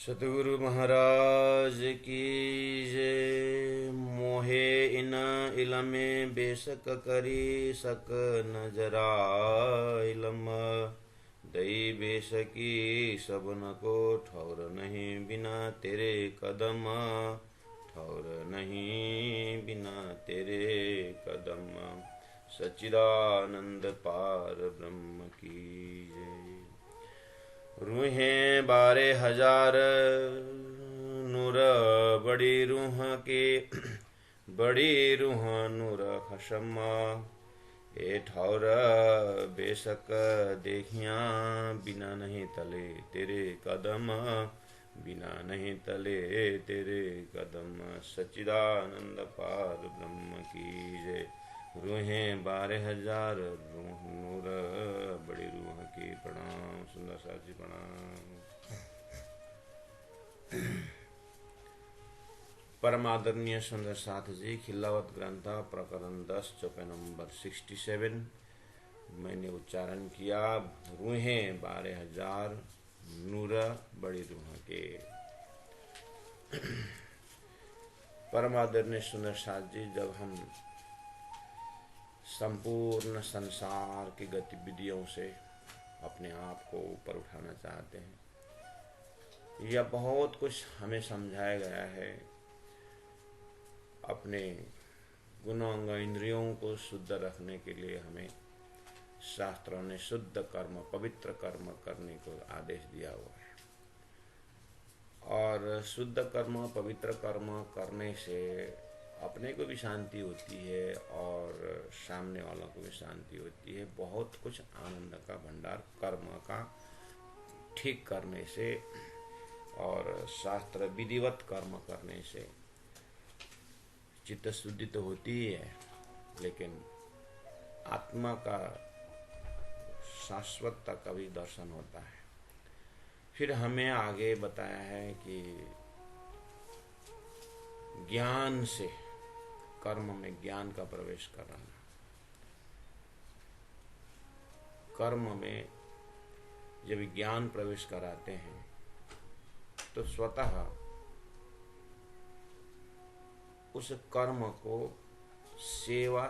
सतगुरु महाराज की जय। मोहे इन इलमे बेशक करी सक नजरा इलम दई बेशकी सबन को ठौर नहीं बिना तेरे कदम ठौर नहीं बिना तेरे कदम। सच्चिदानंद पार ब्रह्म की जय। रूहें 12,000 नूर बड़ी रूह के बड़ी रूह नूर खशम ए ठौर बेशक देखिया बिना नहीं तले तेरे कदम बिना नहीं तले तेरे कदम। सच्चिदानंद पार ब्रह्म की जय। रूहें 12,000 रूह नूर बड़ी रूह की प्रणाम। सुंदर साथ जी प्रणाम। परम आदरणीय सुंदर साथ जी, खिलावत ग्रंथ प्रकरण 10 चौपे नंबर 67 मैंने उच्चारण किया। रूहें 12,000 नूर बड़ी रूह के। परम आदरणीय सुंदर साथ जी, जब हम संपूर्ण संसार की गतिविधियों से अपने आप को ऊपर उठाना चाहते हैं, यह बहुत कुछ हमें समझाया गया है। अपने गुणांग इंद्रियों को शुद्ध रखने के लिए हमें शास्त्रों ने शुद्ध कर्म, पवित्र कर्म करने को आदेश दिया हुआ है। और शुद्ध कर्म, पवित्र कर्म करने से अपने को भी शांति होती है और सामने वालों को भी शांति होती है। बहुत कुछ आनंद का भंडार कर्म का ठीक करने से और शास्त्र विधिवत कर्म करने से चित्त शुद्धि तो होती ही है, लेकिन आत्मा का शाश्वतता का भी दर्शन होता है। फिर हमें आगे बताया है कि ज्ञान से कर्म में ज्ञान का प्रवेश कराना। कर्म में जब ज्ञान प्रवेश कराते हैं तो स्वतः उस कर्म को सेवा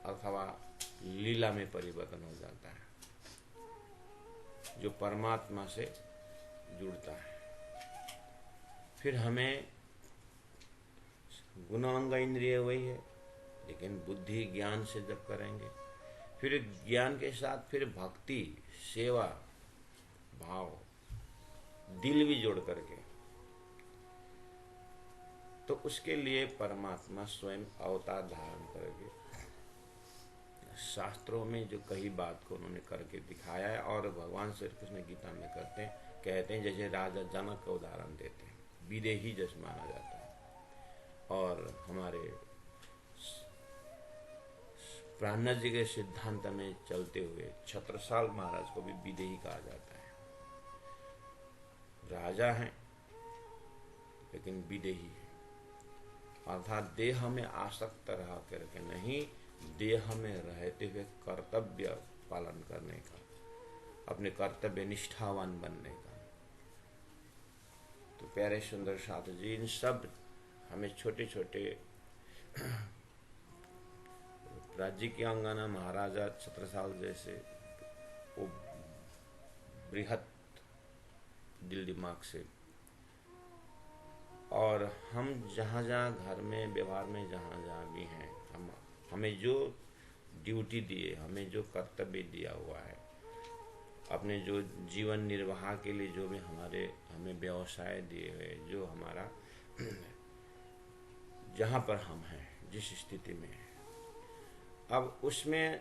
अथवा लीला में परिवर्तन हो जाता है, जो परमात्मा से जुड़ता है। फिर हमें गुणांग इंद्रिय वही है, लेकिन बुद्धि ज्ञान से जब करेंगे, फिर ज्ञान के साथ फिर भक्ति, सेवा भाव, दिल भी जोड़ करके, तो उसके लिए परमात्मा स्वयं अवतार धारण करके शास्त्रों में जो कही बात को उन्होंने करके दिखाया है। और भगवान श्री कृष्ण गीता में कहते हैं जैसे राजा जनक का उदाहरण देते हैं, विदेही जस माना जाता है। और हमारे प्राणनाथ जी के सिद्धांत में चलते हुए छत्रसाल महाराज को भी विदेही कहा जाता है। राजा हैं लेकिन विदेही है, अर्थात देह में आसक्त रह करके नहीं, देह में रहते हुए कर्तव्य पालन करने का, अपने कर्तव्य निष्ठावान बनने का। तो प्यारे सुंदर साथ जी, इन सब हमें छोटे छोटे राज्य की अंगना महाराजा छत्रसाल जैसे वो बृहत दिल दिमाग से, और हम जहाँ जहाँ घर में व्यवहार में जहाँ जहाँ भी हैं, हमें जो ड्यूटी दिए, हमें जो कर्तव्य दिया हुआ है, अपने जो जीवन निर्वाह के लिए जो भी हमें व्यवसाय दिए हुए, जो हमारा जहाँ पर हम हैं, जिस स्थिति में है, अब उसमें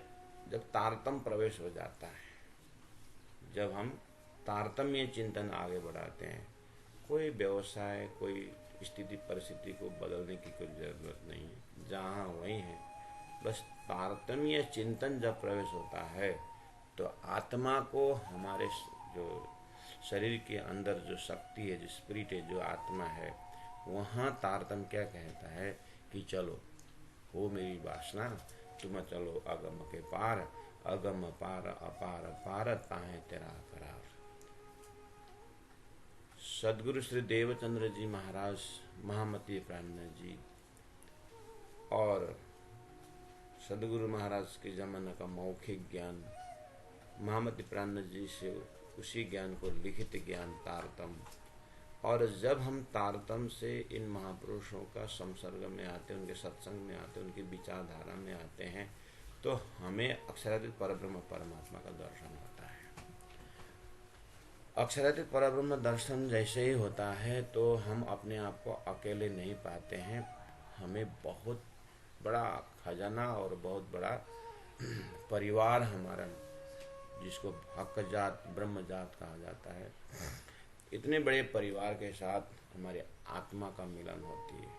जब तारतम्य प्रवेश हो जाता है, जब हम तारतम्य चिंतन आगे बढ़ाते हैं, कोई व्यवसाय, कोई स्थिति परिस्थिति को बदलने की कोई जरूरत नहीं है, जहाँ वहीं है। बस तारतम्य चिंतन जब प्रवेश होता है तो आत्मा को, हमारे जो शरीर के अंदर जो शक्ति है, जो स्पिरिट है, जो आत्मा है, वहाँ तारतम्य क्या कहता है कि चलो हो मेरी वासना, तुम चलो अगम के पार, अगम पार अपार पार ताहे तेरा करार। सदगुरु श्री देवचंद्र जी महाराज, महामती प्राणनाथ जी और सदगुरु महाराज के जमाने का मौखिक ज्ञान, महामती प्राणनाथ जी से उसी ज्ञान को लिखित ज्ञान तारतम। और जब हम तारतम से इन महापुरुषों का संसर्ग में आते हैं, उनके सत्संग में आते हैं, उनकी विचारधारा में आते हैं, तो हमें अक्षरातीत परब्रह्म परमात्मा का दर्शन होता है। अक्षरातीत परब्रह्म दर्शन जैसे ही होता है तो हम अपने आप को अकेले नहीं पाते हैं, हमें बहुत बड़ा खजाना और बहुत बड़ा परिवार हमारा, जिसको हक जात ब्रह्म जात कहा जाता है, इतने बड़े परिवार के साथ हमारी आत्मा का मिलन होती है।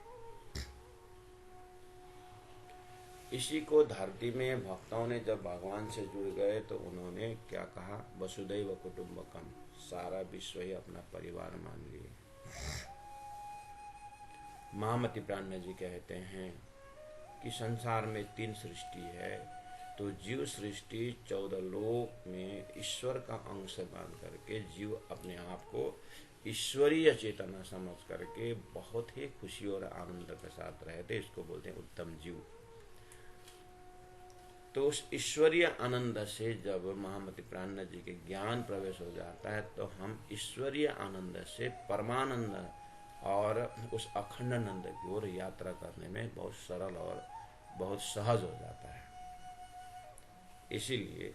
इसी को धरती में भक्तों ने जब भगवान से जुड़ गए तो उन्होंने क्या कहा, वसुदैव कुटुंबकम, सारा विश्व ही अपना परिवार मान लिए। महामती प्राणनाथ जी कहते हैं कि संसार में 3 सृष्टि है, तो जीव सृष्टि 14 लोक में ईश्वर का अंश मान करके जीव अपने आप को ईश्वरीय चेतना समझ करके बहुत ही खुशी और आनंद के साथ रहते, इसको बोलते हैं उत्तम जीव। तो उस ईश्वरीय आनंद से जब महामती प्राणनाथ जी के ज्ञान प्रवेश हो जाता है तो हम ईश्वरीय आनंद से परमानंद और उस अखंडानंद की ओर यात्रा करने में बहुत सरल और बहुत सहज हो जाता है। इसीलिए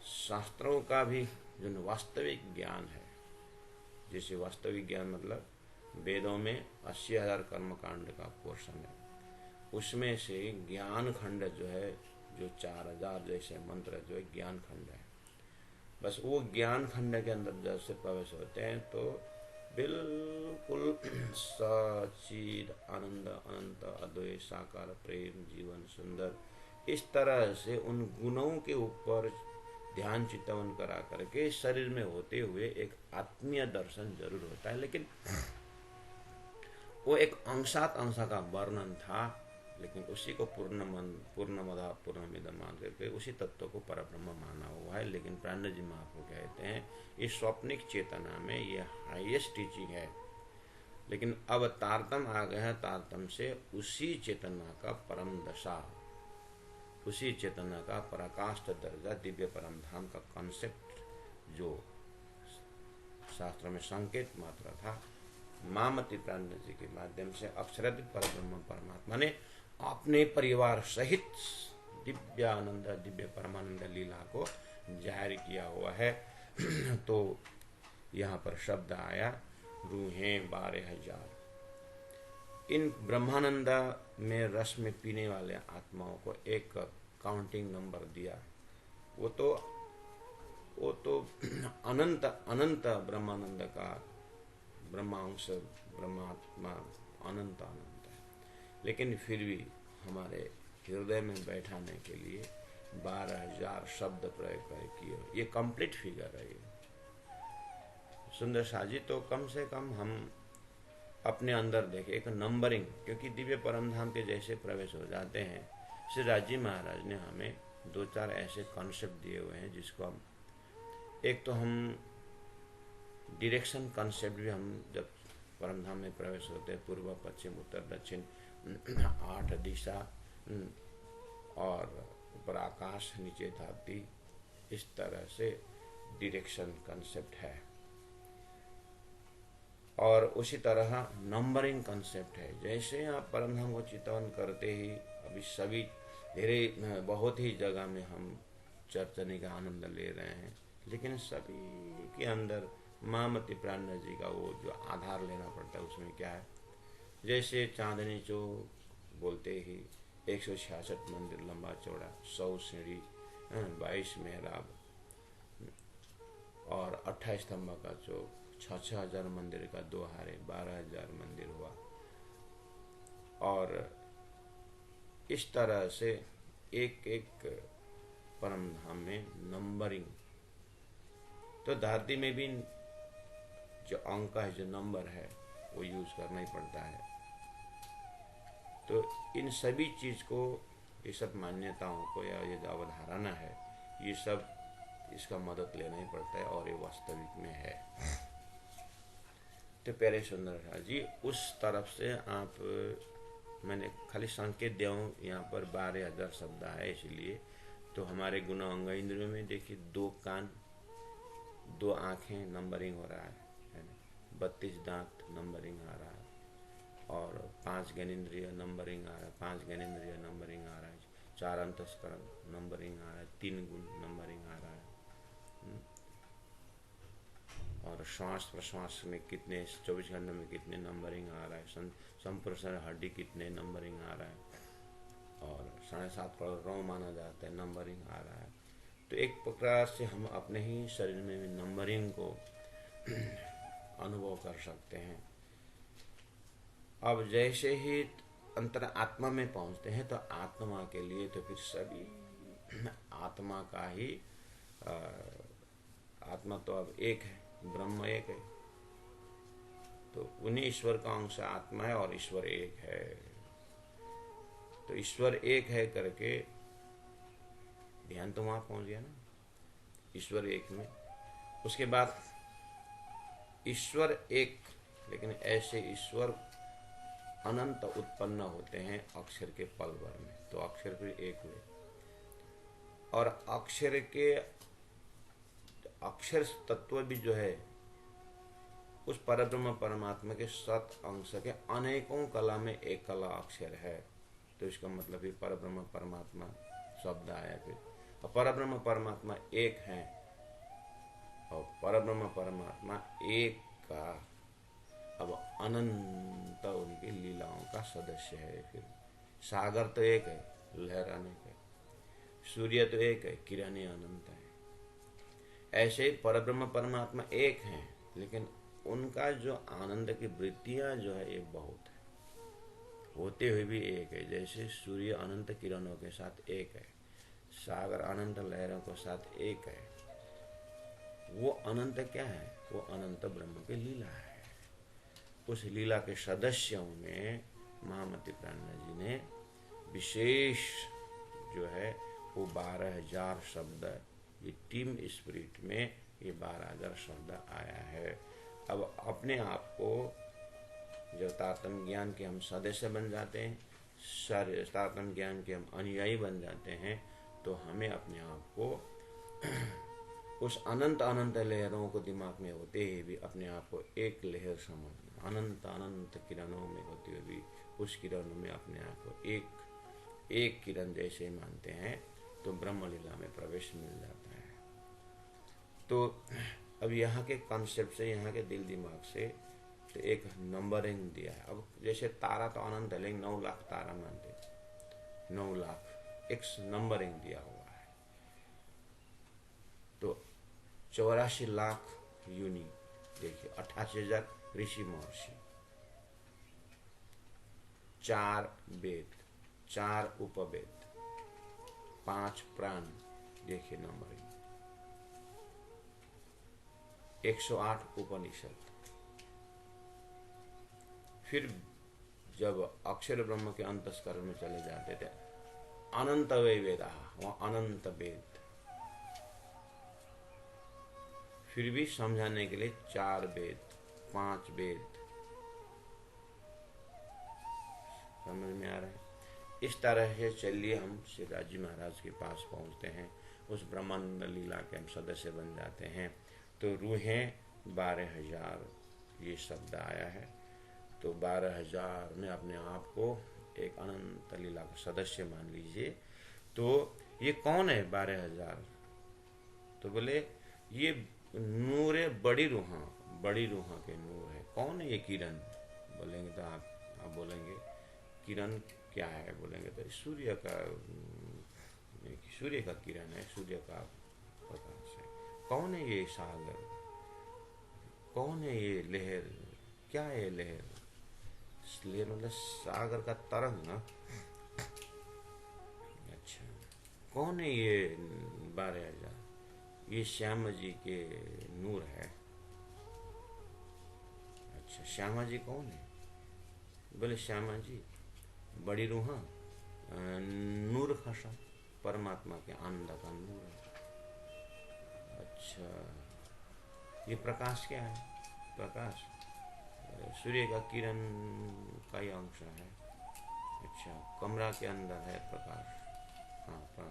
शास्त्रों का भी जो वास्तविक ज्ञान है, जैसे वास्तविक ज्ञान मतलब वेदों में 80,000 कर्मकांड का पोर्शन है, उसमें से ज्ञान खंड जो है, जो 4000 जैसे मंत्र जो है ज्ञान खंड है, बस वो ज्ञान खंड के अंदर जब से प्रवेश होते हैं तो बिल्कुल सचिद आनंद अनंत अद्वैत साकार प्रेम जीवन सुंदर, इस तरह से उन गुणों के ऊपर ध्यान चितवन करा करके शरीर में होते हुए एक आत्मीय दर्शन जरूर होता है। लेकिन वो एक अंशात अंशा का वर्णन था, लेकिन उसी को पूर्णमदा पूर्णमिदम मान करके उसी तत्व को परब्रह्म माना हुआ है। लेकिन प्राणनाथ जी महाप्रभु कहते हैं इस स्वप्निक चेतना में ये हाईएस्ट टीचिंग है, लेकिन अब तारतम आ गया है, तारतम से उसी चेतना का परम दशा, उसी चेतना का पराकाष्ठ दर्जा, दिव्य परम धाम का कॉन्सेप्ट जो शास्त्र में संकेत मात्र था, महामती प्राणनाथ जी के माध्यम से अक्षरातीत परब्रह्म परमात्मा ने अपने परिवार सहित दिव्यानंद दिव्य परमानंद लीला को जारी किया हुआ है। तो यहाँ पर शब्द आया रूहें 12,000। इन ब्रह्मानंद में रस में पीने वाले आत्माओं को एक काउंटिंग नंबर दिया, वो तो अनंत अनंत ब्रह्मानंद का ब्रह्मांश ब्रह्मात्मा अनंत अनंत है, लेकिन फिर भी हमारे हृदय में बैठाने के लिए 12,000 शब्द प्रयोग किए। ये कंप्लीट फिगर है। ये सुंदर साजी, तो कम से कम हम अपने अंदर देखें एक नंबरिंग, क्योंकि दिव्य परम धाम के जैसे प्रवेश हो जाते हैं, श्री राजी महाराज ने हमें 2-4 ऐसे कॉन्सेप्ट दिए हुए हैं जिसको हम, एक तो हम डायरेक्शन कॉन्सेप्ट भी, हम जब परम धाम में प्रवेश होते हैं पूर्व पश्चिम उत्तर दक्षिण 8 दिशा और ऊपर आकाश नीचे धरती, इस तरह से डायरेक्शन कॉन्सेप्ट है। और उसी तरह नंबरिंग कॉन्सेप्ट है। जैसे आप परम धाम को चिंतन करते ही अभी सभी बहुत ही जगह में हम चर्चने का आनंद ले रहे हैं, लेकिन सभी के अंदर महामती प्राणनाथ जी का वो जो आधार लेना पड़ता है, उसमें क्या है, जैसे चांदनी चौक बोलते ही 166 मंदिर लंबा चौड़ा, 100 सीढ़ी, 22 मेहराब और 28 स्तंभ का चौक, 6,000 मंदिर का दोहारे, 12,000 मंदिर हुआ। और इस तरह से एक एक परम धाम में नंबरिंग, तो धरती में भी जो अंक है, जो नंबर है, वो यूज करना ही पड़ता है। तो इन सभी चीज को, ये सब मान्यताओं को या ये जो अवधारणा है, ये सब इसका मदद लेना ही पड़ता है और ये वास्तविक में है। तो प्यारे सुंदर जी उस तरफ से आप, मैंने खाली संकेत दिया हूँ, यहाँ पर 12,000 शब्द है इसलिए। तो हमारे गुण अंग इंद्रियों में देखिए 2 कान, 2 आँखें, नंबरिंग हो रहा है ना, 32 दांत नंबरिंग आ रहा है, और 5 ज्ञानेंद्रिय नंबरिंग आ रहा है, 5 ज्ञानेंद्रिय नंबरिंग आ रहा है, 4 अंतस्करण नंबरिंग आ रहा है, 3 गुण नंबरिंग आ रहा है, और श्वास प्रश्वास में कितने, 24 घंटे में कितने नंबरिंग आ रहा है, संप्रसारण हड्डी कितने नंबरिंग आ रहा है, और 7.5 करोड़ रोम माना जाता है, नंबरिंग आ रहा है। तो एक प्रकार से हम अपने ही शरीर में भी नंबरिंग को अनुभव कर सकते हैं। अब जैसे ही अंतर आत्मा में पहुंचते हैं तो आत्मा के लिए तो फिर सभी आत्मा का ही, आत्मा तो अब एक है, ब्रह्म एक है, तो उन्हीं ईश्वर का अंश आत्मा है और ईश्वर एक है। तो ईश्वर एक है करके ध्यान तो वहां पहुंच गया ना, ईश्वर एक में। उसके बाद ईश्वर एक, लेकिन ऐसे ईश्वर अनंत उत्पन्न होते हैं अक्षर के पल भर में, तो अक्षर फिर एक हुए। और अक्षर तत्व भी जो है उस परब्रह्म परमात्मा के 7 अंश के अनेकों कला में एक कला अक्षर है, तो इसका मतलब ही परब्रह्म परमात्मा शब्द आया फिर। और परब्रह्म परमात्मा एक है, और परब्रह्म परमात्मा एक का अब अनंत उनकी लीलाओं का सदस्य है। फिर सागर तो एक है, लहर अनेक है, सूर्य तो एक है, किरणें अनंत है। ऐसे ही परब्रह्म परमात्मा एक है, लेकिन उनका जो आनंद की वृत्तियां जो है ये बहुत है, होते हुए भी एक है। जैसे सूर्य अनंत किरणों के साथ एक है, सागर अनंत लहरों के साथ एक है। वो अनंत क्या है? वो अनंत ब्रह्म की लीला है। उस लीला के सदस्यों में महामती प्राणनाथ जी ने विशेष जो है वो 12,000 शब्द, ये टीम स्पिरिट में ये 12,000 शब्द आया है। अब अपने आप को जब तारतम्य ज्ञान के हम सदस्य बन जाते हैं, तारतम्य ज्ञान के हम अनुयायी बन जाते हैं, तो हमें अपने आप को उस अनंत अनंत लहरों को दिमाग में होते ही भी अपने आप को एक लहर समझना, अनंत अनंत किरणों में होते हुए भी उस किरणों में अपने आप को एक किरण जैसे मानते हैं, तो ब्रह्म लीला में प्रवेश मिल जाता है। तो अब यहाँ के कॉन्सेप्ट से, यहाँ के दिल दिमाग से तो एक नंबरिंग दिया है। अब जैसे तारा तो अनंत है, लेकिन 9 लाख तारा मानते, 9 लाख एक नंबरिंग दिया हुआ है। तो 84 लाख यूनि, देखिए 88,000 ऋषि महर्षि, 4 वेद, 4 उपवेद, 5 प्राण, देखिए नंबरिंग, 108 उपनिषद। फिर जब अक्षर ब्रह्म के अंतस्करण में चले जाते थे, अनंत वेदा, वहां अनंत वेद। फिर भी समझाने के लिए 4 वेद, 5 वेद, समझ में आ रहा है? इस तरह से चलिए हम श्री राजी महाराज के पास पहुंचते हैं, उस ब्रह्मानंद लीला के हम सदस्य बन जाते हैं। तो रूहें 12,000 ये शब्द आया है, तो 12,000 में अपने आप को एक अनंत लीला का सदस्य मान लीजिए। तो ये कौन है 12,000? तो बोले ये नूर है, बड़ी रूहां के नूर है। कौन है ये किरण? बोलेंगे तो आप बोलेंगे किरण क्या है? बोलेंगे तो सूर्य का किरण है, सूर्य का प्रकाश है। कौन है ये सागर? कौन है ये लहर? क्या है ये लहर? इसलिए मतलब सागर का तरंग ना। अच्छा, कौन है ये 12,000? ये श्यामा जी के नूर है। अच्छा, श्यामा जी कौन है? बोले श्यामा जी बड़ी रूहां, नूर खसा, परमात्मा के आनंद का नूर है। अच्छा, ये प्रकाश क्या है? प्रकाश सूर्य का किरण का ही अंश है। अच्छा, कमरा के अंदर है प्रकाश। हाँ,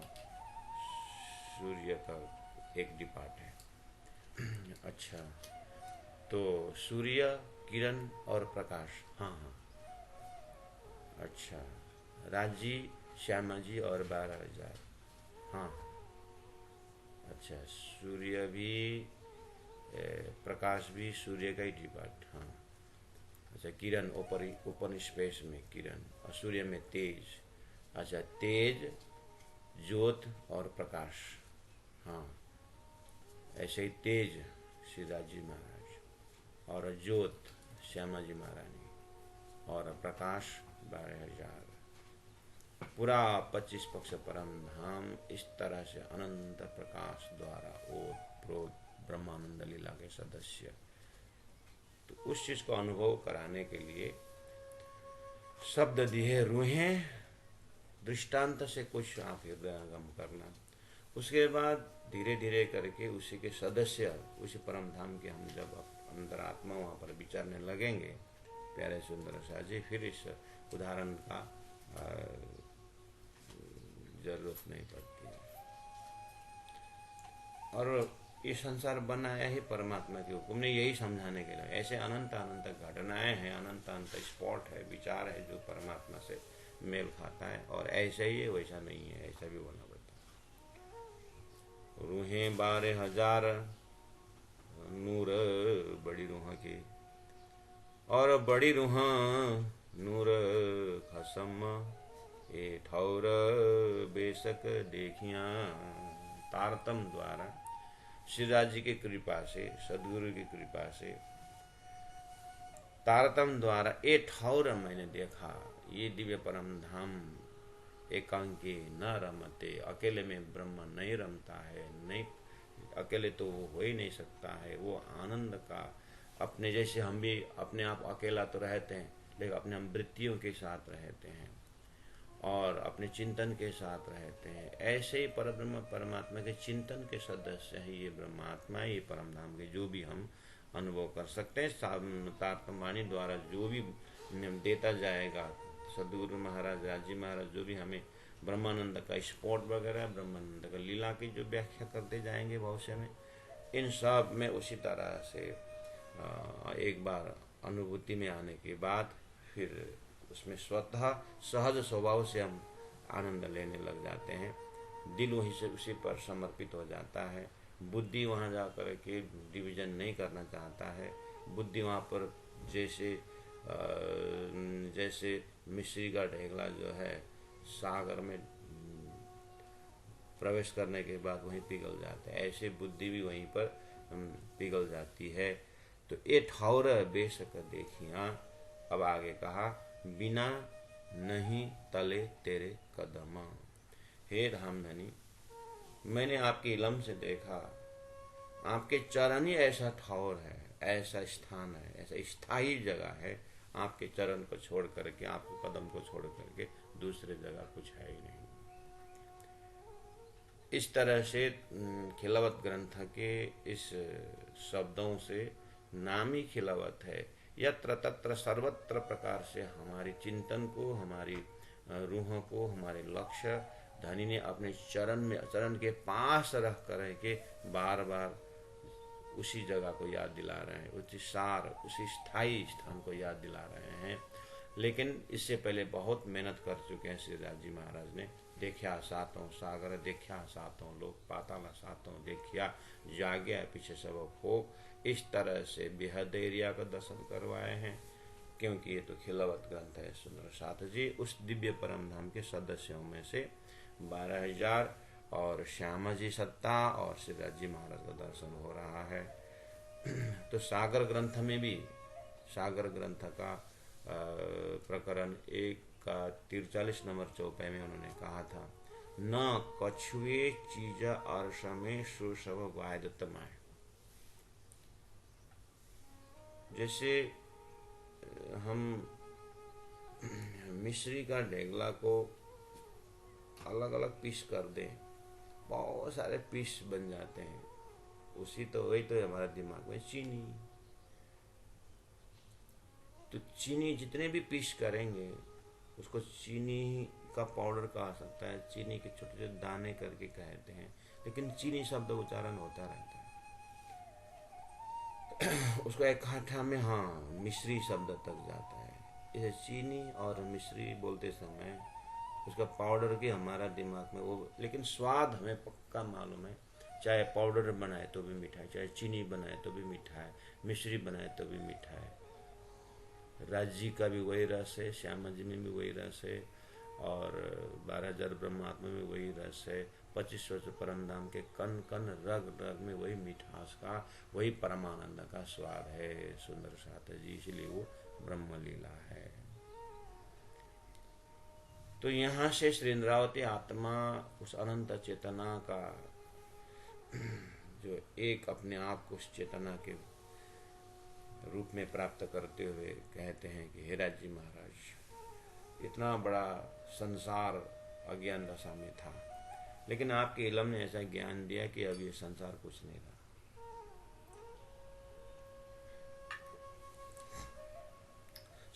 सूर्य का एक डिपार्ट है। अच्छा, तो सूर्य, किरण और प्रकाश। हाँ हाँ। अच्छा, राजी, श्यामा जी और 12,000। हाँ। अच्छा, सूर्य भी, प्रकाश भी सूर्य का ही डिपार्ट। हाँ। अच्छा, किरण ओपन स्पेस में किरण, और सूर्य में तेज। अच्छा, तेज, ज्योत और प्रकाश। हाँ, ऐसे ही तेज शिवराज जी महाराज, और ज्योत श्यामा जी महारानी, और प्रकाश 12,000। पूरा 25 पक्ष परम धाम इस तरह से अनंत प्रकाश द्वारा ओत प्रोत ब्रह्मानंद लीला के सदस्य। तो उस चीज को अनुभव कराने के लिए शब्द दिए रूहें, दृष्टांत से कुछ आप हृदयंगम करना। उसके बाद धीरे धीरे करके उसी के सदस्य, उसी परम धाम के हम जब अंतरात्मा वहाँ पर विचारने लगेंगे, प्यारे सुंदर शाह जी, फिर इस उदाहरण का जरूरत नहीं पड़ती है। और ये संसार बनाया ही परमात्मा के हुक्म ने, यही समझाने के लिए। ऐसे अनंत अनंत घटनाएं हैं, अनंत अनंत स्पॉट है, विचार है जो परमात्मा से मेल खाता है, और ऐसा ही है वैसा नहीं है, ऐसा भी बोलना पड़ता है। रूहें 12,000 नूर बड़ी रूह की, और बड़ी रूह नूर खसम ए ठौर बेशक देखिया। तारतम द्वारा श्रीराज जी की कृपा से, सदगुरु की कृपा से, तारतम द्वारा ए ठौर मैंने देखा, ये दिव्य परम धाम एकांकी न रमते, अकेले में ब्रह्म नहीं रमता है, नहीं, अकेले तो वो हो ही नहीं सकता है। वो आनंद का, अपने जैसे हम भी अपने आप अकेला तो रहते हैं, लेकिन अपने हम वृत्तियों के साथ रहते हैं और अपने चिंतन के साथ रहते हैं। ऐसे ही परब्रह्म परमात्मा के चिंतन के सदस्य हैं ये ब्रह्मात्मा, ये परम धाम के, जो भी हम अनुभव कर सकते हैं। तारतमवाणी द्वारा जो भी देता जाएगा, सदगुरु महाराज, राजी महाराज जो भी हमें ब्रह्मानंद का स्पॉट वगैरह, ब्रह्मानंद का लीला की जो व्याख्या करते जाएंगे भविष्य में, इन सब में उसी तरह से एक बार अनुभूति में आने के बाद फिर उसमें स्वतः सहज स्वभाव से हम आनंद लेने लग जाते हैं। दिल वहीं से उसी पर समर्पित हो जाता है। बुद्धि वहाँ जा कर के डिवीजन नहीं करना चाहता है। बुद्धि वहाँ पर जैसे मिश्री का ढेगला जो है सागर में प्रवेश करने के बाद वहीं पिघल जाता है, ऐसे बुद्धि भी वहीं पर पिघल जाती है। तो ये ठौर बेशक देखिया। अब आगे कहा, बिना नहीं तले तेरे कदम। हे रामधनी, मैंने आपके इलम से देखा, आपके चरण ही ऐसा ठौर है, ऐसा स्थान है, ऐसा स्थायी जगह है। आपके चरण को छोड़ करके, आपके कदम को छोड़ करके दूसरे जगह कुछ है ही नहीं। इस तरह से खिलावत ग्रंथ के इस शब्दों से नाम ही खिलावत है। यत्र तत्र सर्वत्र प्रकार से हमारी चिंतन को, हमारी रूहों को, हमारे लक्ष्य धनी ने अपने चरण में, चरण के पास रख कर के बार बार उसी जगह को याद दिला रहे हैं, उसी सार, उसी स्थायी स्थान को याद दिला रहे हैं। लेकिन इससे पहले बहुत मेहनत कर चुके हैं श्री राज जी महाराज ने। देखिया सातों सागर, देखिया सातों लोक, पाताल सातों देखिया, जाग्या पीछे सब भोग। इस तरह से बेहद एरिया का दर्शन करवाए हैं, क्योंकि ये तो खिलावत ग्रंथ है सुंदर साथ जी। उस दिव्य परम धाम के सदस्यों में से 12,000 और श्यामा जी सत्ता और श्री राज जी महाराज का दर्शन हो रहा है। तो सागर ग्रंथ में भी, सागर ग्रंथ का प्रकरण 1 का 43 नंबर चौपाई में उन्होंने कहा था, न कछुए चीज अर्ष में सुशव वायदतमाय। जैसे हम मिश्री का ढेगला को अलग अलग पीस कर दें, बहुत सारे पीस बन जाते हैं। उसी तो वही तो हमारा दिमाग में चीनी, तो चीनी जितने भी पीस करेंगे उसको चीनी का पाउडर कहा सकता है, चीनी के छोटे छोटे दाने करके कहते हैं, लेकिन चीनी शब्द उच्चारण होता रहता है। उसको इकट्ठा में हाँ मिश्री शब्द तक जाता है। इसे चीनी और मिश्री बोलते समय उसका पाउडर की हमारा दिमाग में वो, लेकिन स्वाद हमें पक्का मालूम है। चाहे पाउडर बनाए तो भी मीठा है, चाहे चीनी बनाए तो भी मीठा है, मिश्री बनाए तो भी मीठा है। राजी का भी वही रस है, श्यामा जी में भी वही रस है, और 12,000 ब्रह्मात्मा में वही रस है, 25 वर्ष परम धाम के कण कण रग रग में वही मिठास का, वही परमानंद का स्वाद है सुंदर साथ जी, इसलिए वो ब्रह्म लीला है। तो यहाँ से श्री इंद्रावती आत्मा उस अनंत चेतना का जो एक अपने आप को उस चेतना के रूप में प्राप्त करते हुए कहते हैं कि हे राज जी महाराज, इतना बड़ा संसार अज्ञान दशा में था, लेकिन आपके इल्म ने ऐसा ज्ञान दिया कि अब ये संसार कुछ नहीं रहा।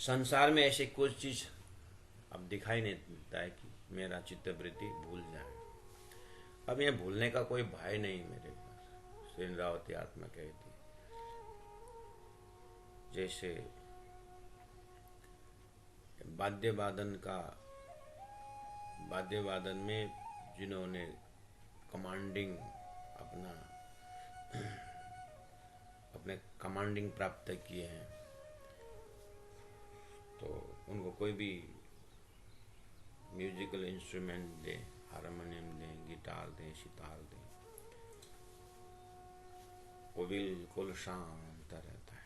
संसार में ऐसी कुछ चीज अब दिखाई नहीं देता है कि मेरा चित्तवृत्ति भूल जाए। अब ये भूलने का कोई भय नहीं मेरे पास, श्री इंद्रावती आत्मा कहती। जैसे वाद्य वादन में जिन्होंने कमांडिंग अपने कमांडिंग प्राप्त किए हैं, तो उनको कोई भी म्यूजिकल इंस्ट्रूमेंट दे, हारमोनियम दें, गिटार दें, सितार दें, वो बिल्कुल शांत रहता है।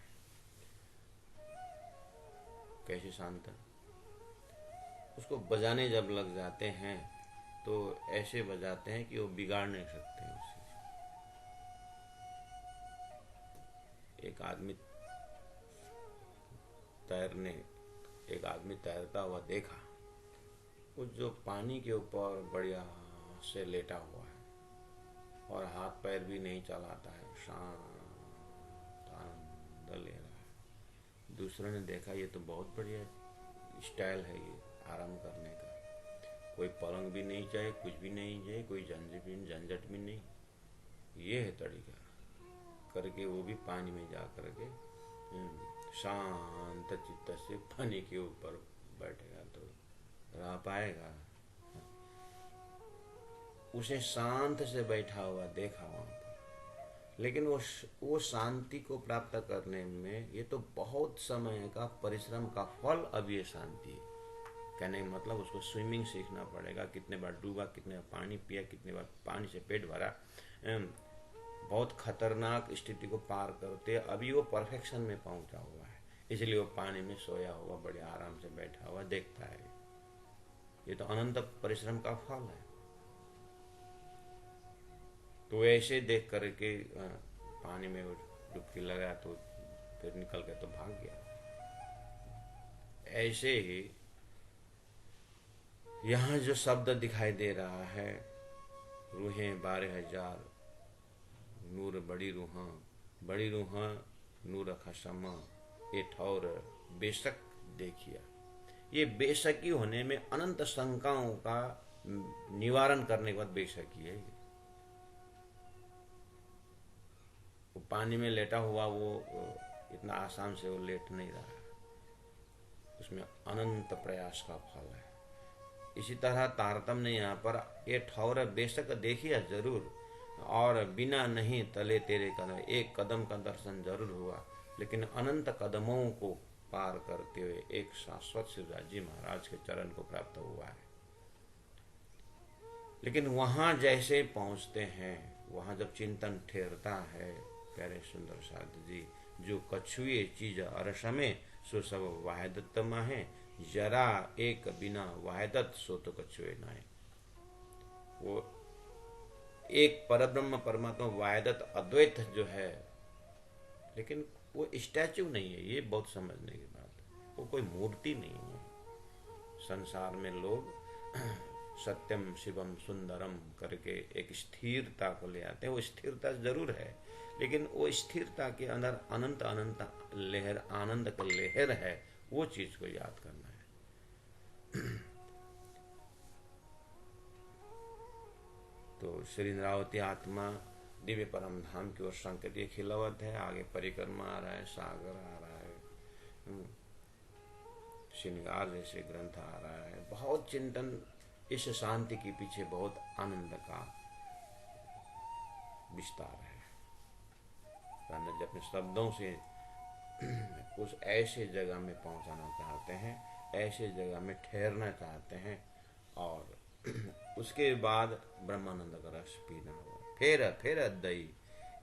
कैसे शांत? उसको बजाने जब लग जाते हैं तो ऐसे बजाते हैं कि वो बिगाड़ नहीं सकते उसे। एक आदमी तैरता हुआ देखा, वो जो पानी के ऊपर बढ़िया से लेटा हुआ है और हाथ पैर भी नहीं चलाता है, शांत आनंद ले रहा है। दूसरे ने देखा ये तो बहुत बढ़िया स्टाइल है ये आराम करने का, कोई पलंग भी नहीं चाहिए, कुछ भी नहीं चाहिए, कोई झंझट भी नहीं, ये है तरीका करके वो भी पानी में जा करके शांत चित्त से पानी के ऊपर बैठेगा तो रह पाएगा? उसे शांत से बैठा हुआ देखा वहां पर, लेकिन वो शांति को प्राप्त करने में ये तो बहुत समय का परिश्रम का फल। अब ये शांति है कहने का मतलब उसको स्विमिंग सीखना पड़ेगा, कितने बार डूबा, कितने बार पानी पिया, कितने बार पानी से पेट भरा, बहुत खतरनाक स्थिति को पार करते अभी वो परफेक्शन में पहुंचा हुआ है, इसलिए वो पानी में सोया हुआ बड़े आराम से बैठा हुआ देखता है। ये तो अनंत परिश्रम का फल है। तो ऐसे देख करके पानी में डुबकी लगा तो फिर निकल के तो भाग गया। ऐसे ही यहाँ जो शब्द दिखाई दे रहा है, रूहें 12,000 नूर बड़ी रूहां नूर खसम ये ठौर बेशक देखिया। ये बेशकी होने में अनंत शंकाओं का निवारण करने के बाद बेशकी है। वो पानी में लेटा हुआ वो इतना आसान से वो लेट नहीं रहा, उसमें अनंत प्रयास का फल है। इसी तरह तारतम्य यहाँ पर ये ठौर बेशक देखिए जरूर, और बिना नहीं तले तेरे कदम, एक कदम का दर्शन जरूर हुआ, लेकिन अनंत कदमों को पार करते हुए एक शाश्वत शिवराज जी महाराज के चरण को प्राप्त हुआ है। लेकिन वहां जैसे पहुंचते हैं, वहां जब चिंतन ठहरता है, प्यारे सुंदर साध जी, जो कछुए चीज अरसमे सो सब वाहिदत माहे, जरा एक बिना वाहिदत सो तो कछुए नाहे। वो एक परब्रह्म परमात्मा वाहिदत अद्वैत जो है, लेकिन वो स्टैच्यू नहीं है, ये बहुत समझने की बात है। वो कोई मूर्ति नहीं है। संसार में लोग सत्यम शिवम सुंदरम करके एक स्थिरता को ले आते हैं। वो स्थिरता जरूर है, लेकिन वो स्थिरता के अंदर अनंत अनंत लहर, आनंद का लहर है, वो चीज को याद करना है। तो श्री इंद्रावती आत्मा दिव्य परम धाम की ओर संकेत खिलवत है। आगे परिक्रमा आ रहा है, सागर आ रहा है, श्रृंगार जैसे ग्रंथ आ रहा है। बहुत चिंतन इस शांति के पीछे बहुत आनंद का विस्तार है। जब अपने शब्दों से उस ऐसे जगह में पहुंचाना चाहते हैं, ऐसे जगह में ठहरना चाहते हैं, और उसके बाद ब्रह्मानंद का रस पीना होगा। फेर दई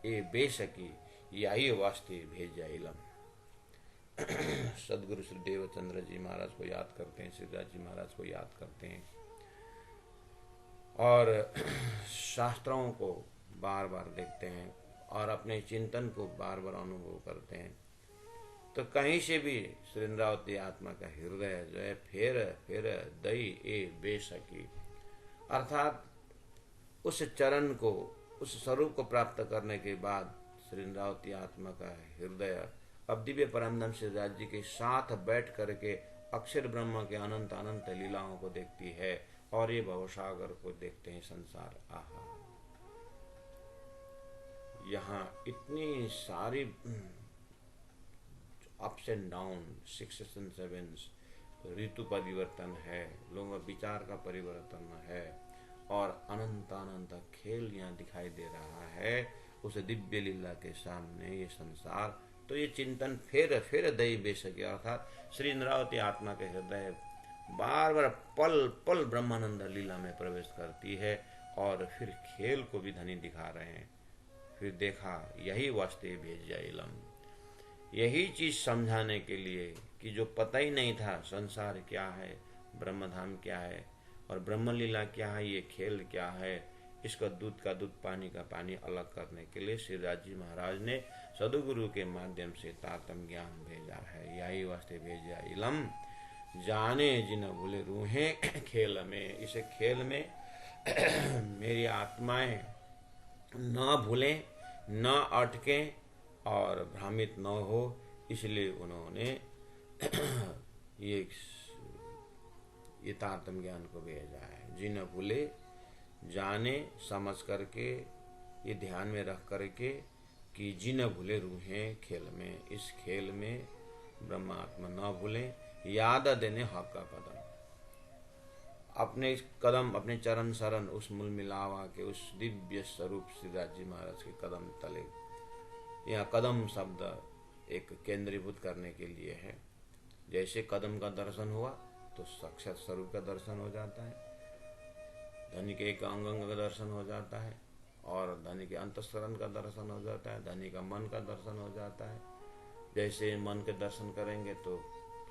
ए बेसकी यही वास्ते भेजा इलम। सदगुरु श्री देवचंद्र जी महाराज को याद करते हैं, सिद्धराज जी महाराज को याद करते हैं, और शास्त्रों को बार बार देखते हैं और अपने चिंतन को बार बार अनुभव करते हैं, तो कहीं से भी श्री इंद्रावती आत्मा का हृदय जो है फेर दई ए बेसकी, अर्थात उस चरण को, उस स्वरूप को प्राप्त करने के बाद श्री इंद्रावती आत्मा का हृदय अब दिव्य परमधाम श्री राज जी के साथ बैठ करके अक्षर ब्रह्म के अनंत अनंत लीलाओं को देखती है, और ये भवसागर को देखते हैं संसार। आहा, यहाँ इतनी सारी अप्स एंड डाउन, 6 and 7 ऋतु परिवर्तन है, लोगों का विचार का परिवर्तन है, और अनंत अनंत खेल यहाँ दिखाई दे रहा है उस दिव्य लीला के सामने ये संसार। तो ये चिंतन फिर दई बेसके, अर्थात श्री इंद्रावती आत्मा के हृदय बार बार पल पल ब्रह्मानंद लीला में प्रवेश करती है, और फिर खेल को भी धनी दिखा रहे हैं। फिर देखा यही वास्ते भेजा इलम, यही चीज समझाने के लिए कि जो पता ही नहीं था संसार क्या है, ब्रह्मधाम क्या है, और ब्रह्मलीला क्या है, ये खेल क्या है, इसका दूध का दूध पानी का पानी अलग करने के लिए श्री राज जी महाराज ने सदगुरु के माध्यम से तारतम ज्ञान भेजा है। यही वास्ते भेजा इलम, जाने जिन भूले रूहें खेल में। इसे खेल में मेरी आत्माएं न भूलें, न अटकें और भ्रमित न हो, इसलिए उन्होंने ये तारतम ज्ञान को भेजा है। जिन भूले, जाने समझ करके, ये ध्यान में रख करके कि जिन भूले रूहें खेल में, इस खेल में ब्रह्मात्मा न भूलें, याद देने हक का कदम, अपने कदम, अपने चरण शरण उस मूल मिलावा के उस दिव्य स्वरूप श्री राज जी महाराज के कदम तले। यह कदम शब्द एक केंद्रीभूत करने के लिए है। जैसे कदम का दर्शन हुआ तो साक्षात स्वरूप का दर्शन हो जाता है, धनी के एक अंग का दर्शन हो जाता है, और धनी के अंतःस्करण का दर्शन हो जाता है, धनी का मन का दर्शन हो जाता है। जैसे मन के दर्शन करेंगे तो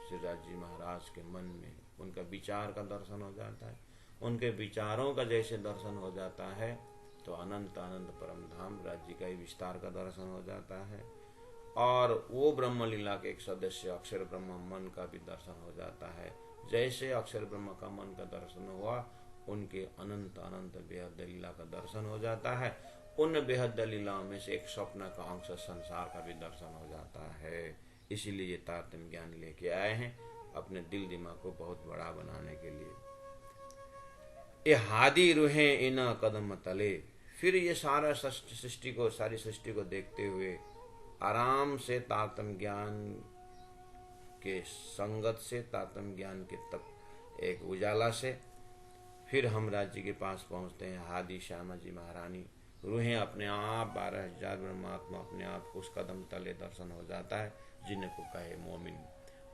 श्री राज जी महाराज के मन में उनका विचार का दर्शन हो जाता है, उनके विचारों का जैसे दर्शन हो जाता है तो अनंत अनंत परम धाम राज्य का ही विस्तार का दर्शन हो जाता है, और वो ब्रह्म लीला के एक सदस्य अक्षर ब्रह्म मन का भी दर्शन हो जाता है। जैसे अक्षर ब्रह्म का मन का दर्शन हुआ, उनके अनंत अनंत बेहद लीला का दर्शन हो जाता है। उन बेहद लीलाओं में से एक स्वप्न का अंश संसार का भी दर्शन हो जाता है। इसीलिए ये तारतम्य ज्ञान लेके आए हैं अपने दिल दिमाग को बहुत बड़ा बनाने के लिए। ये हादी रूहें इन कदम तले, फिर ये सारा सृष्टि को, सारी सृष्टि को देखते हुए आराम से तारतम्य ज्ञान के संगत से, तारतम्य ज्ञान के तक एक उजाला से फिर हम राज्य के पास पहुंचते हैं। हादी श्यामा जी महारानी रूहें अपने आप 12,000 ब्रह्मात्मा अपने आप उस कदम तले दर्शन हो जाता है, जिनको कहे मोमिन।